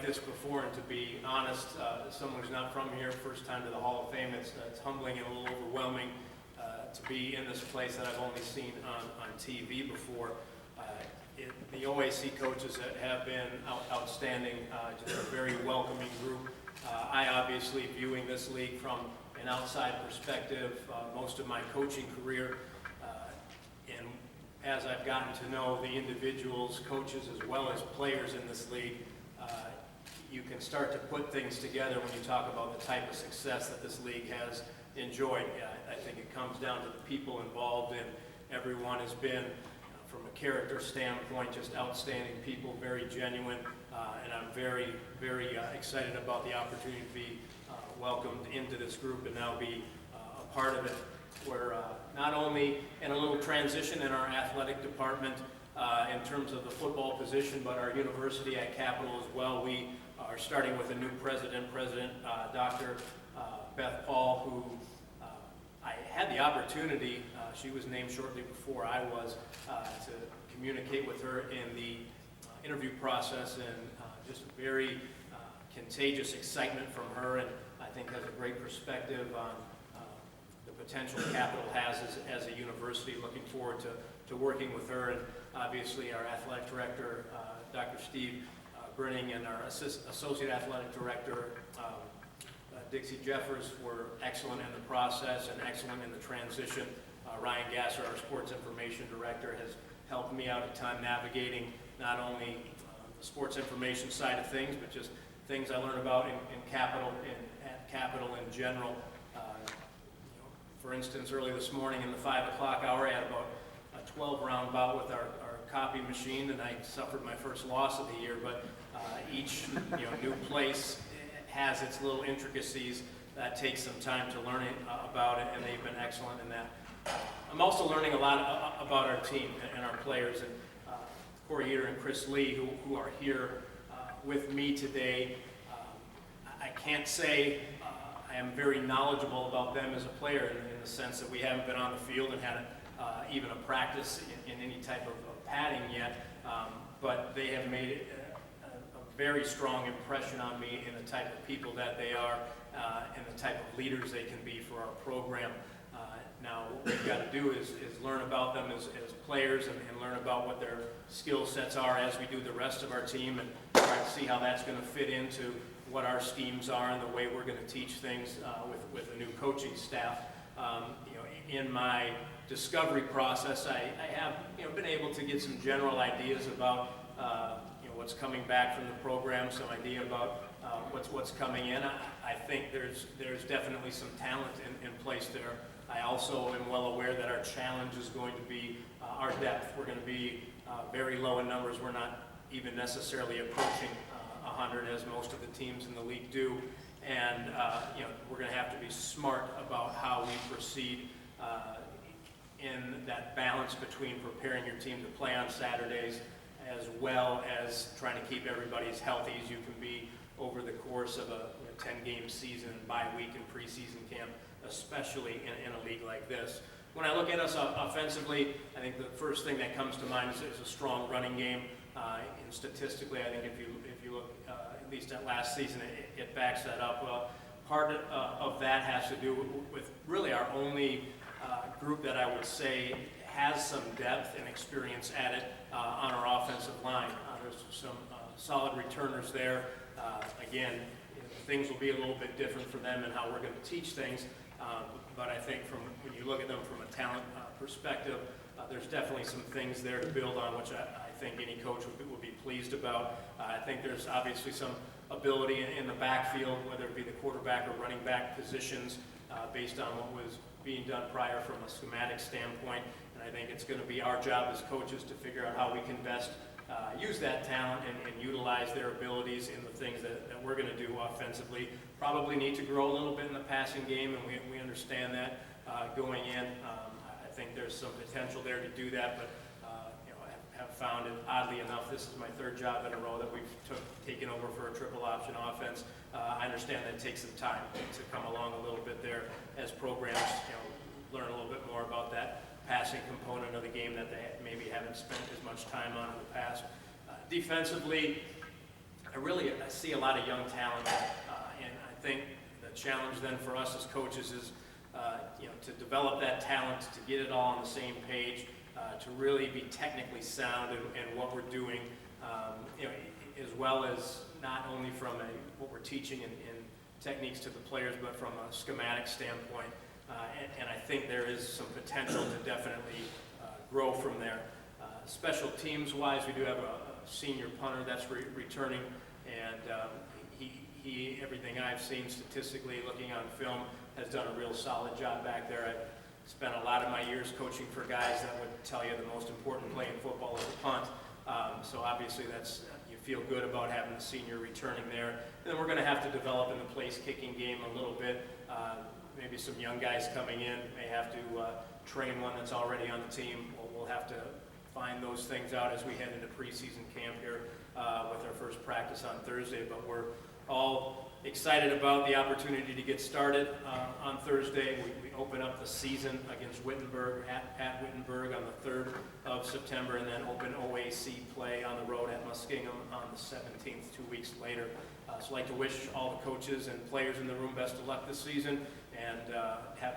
this before, and to be honest, someone who's not from here, first time to the Hall of Fame, it's humbling and a little overwhelming to be in this place that I've only seen on TV before. The OAC coaches have been outstanding, just a very welcoming group. I obviously viewing this league from an outside perspective, most of my coaching career, and as I've gotten to know the individuals, coaches, as well as players in this league, you can start to put things together when you talk about the type of success that this league has enjoyed. I think it comes down to the people involved, and everyone has been, from a character standpoint, just outstanding people, very genuine, and I'm very, very excited about the opportunity to be welcomed into this group and now be a part of it. We're not only in a little transition in our athletic department in terms of the football position, but our university at Capital as well. We are starting with a new president, Dr. Beth Paul, who I had the opportunity, she was named shortly before I was, to communicate with her in the interview process, and just very contagious excitement from her, and I think has a great perspective on the potential Capital has as a university. Looking forward to working with her, and obviously our athletic director, Dr. Steve Brinning, and our associate athletic director, Dixie Jeffers, were excellent in the process and excellent in the transition. Ryan Gasser, our sports information director, has helped me out a ton navigating not only the sports information side of things, but just things I learned about in Capital, at Capital in general. For instance, early this morning in the 5 o'clock hour, I had about a 12-round bout with our copy machine, and I suffered my first loss of the year, but each new place has its little intricacies that takes some time to learn about it, and they've been excellent in that. I'm also learning a lot about our team and our players, and Corey Eater and Chris Lee, who are here with me today. I can't say I am very knowledgeable about them as a player in the sense that we haven't been on the field and had even a practice in any type of padding yet, but they have made a very strong impression on me in the type of people that they are and the type of leaders they can be for our program. Now, what we've got to do is learn about them as players and learn about what their skill sets are as we do the rest of our team, and try to see how that's going to fit into what our schemes are and the way we're going to teach things with a new coaching staff. In my discovery process, I have been able to get some general ideas about what's coming back from the program, some idea about what's coming in. I think there's definitely some talent in place there. I also am well aware that our challenge is going to be our depth. We're going to be very low in numbers. We're not even necessarily approaching 100 as most of the teams in the league do, and we're going to have to be smart about how we proceed in that balance between preparing your team to play on Saturdays as well as trying to keep everybody as healthy as you can be over the course of a 10-game season, bye week, and preseason camp, especially in a league like this. When I look at us offensively, I think the first thing that comes to mind is a strong running game. And statistically, I think if you look at least at last season, it backs that up. Well, part of that has to do with really our only group that I would say has some depth and experience at it on our offensive line. There's some solid returners there. Again, things will be a little bit different for them and how we're going to teach things. But I think when you look at them from a talent perspective, there's definitely some things there to build on, which I think any coach would be pleased about. I think there's obviously some ability in the backfield, whether it be the quarterback or running back positions, based on what was being done prior from a schematic standpoint. And I think it's going to be our job as coaches to figure out how we can best use that talent and utilize their abilities in the things that we're going to do offensively. Probably need to grow a little bit in the passing game, and we understand that going in. I think there's some potential there to do that, but I have found it, oddly enough, this is my third job in a row that we've taken over for a triple option offense. I understand that it takes some time to come along a little bit there as programs learn a little bit more about that passing component of the game that they maybe haven't spent as much time on in the past. Defensively, I see a lot of young talent, and I think the challenge then for us as coaches is to develop that talent, to get it all on the same page, to really be technically sound in what we're doing, as well as not only from what we're teaching in techniques to the players, but from a schematic standpoint. And I think there is some potential to definitely grow from there. Special teams wise, we do have a senior punter that's returning, and he, everything I've seen statistically, looking on film, has done a real solid job back there. I've spent a lot of my years coaching for guys that would tell you the most important play in football is the punt. So obviously you feel good about having the senior returning there. And then we're going to have to develop in the place kicking game a little bit. Maybe some young guys coming in may have to train one that's already on the team. We'll have to find those things out as we head into preseason camp here with our first practice on Thursday. But we're all excited about the opportunity to get started on Thursday. We open up the season against Wittenberg, at Wittenberg on the 3rd of September, and then open OAC play on the road at Muskingum on the 17th, 2 weeks later. So I'd like to wish all the coaches and players in the room best of luck this season, and have